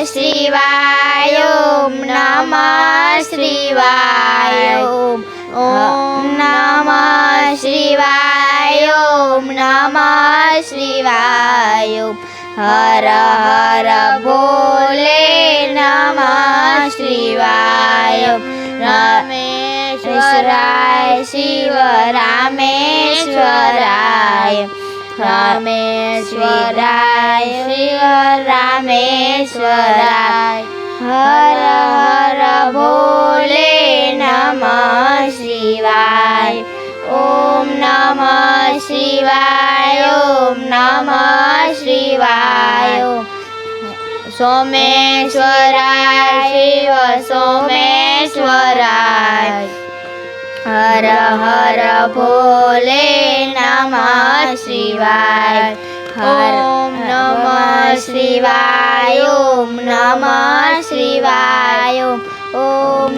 शिवाय ॐ नमः शिवाय ॐ नमः शिवाय ॐ नमः शिवाय हर हर भोले नमः शिवाय रामेश्वराय शिव रामेश्वराय रामेश्वराय शिव रामेश्वराय हर हर भोले नमः शिवाय ॐ नमः शिवाय ॐ नमः शिवाय सोमेश्वराय शिव सोमेश्वराय हर हर भोले नमः शिवाय ॐ नमः शिवाय ॐ नमः शिवाय ॐ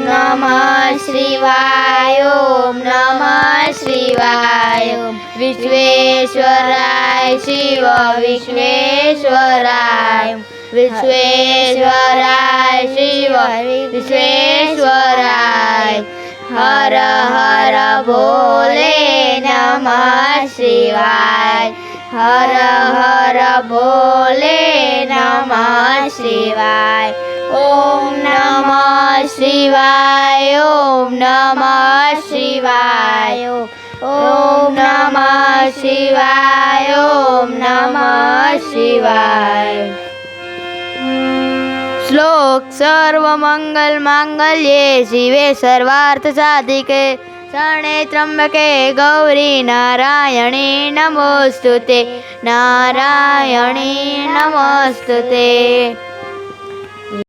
नमः शिवाय ॐ नमः शिवाय विश्वेश्वराय शिव विश्वेश्वराय विश्वेश्वराय शिव विश्वेश्वराय हर हर भोले नमः शिवाय हर हर भोले नमः शिवाय ॐ नमः शिवाय ॐ नमः शिवाय ॐ नमः शिवाय ॐ नमः शिवाय। श्लोक सर्वमंगल मांगल्ये शिवे सर्वार्थ साधिके शरणे त्र्यंबके गौरी नारायणी नमोस्तुते नारायणी नमोस्तुते।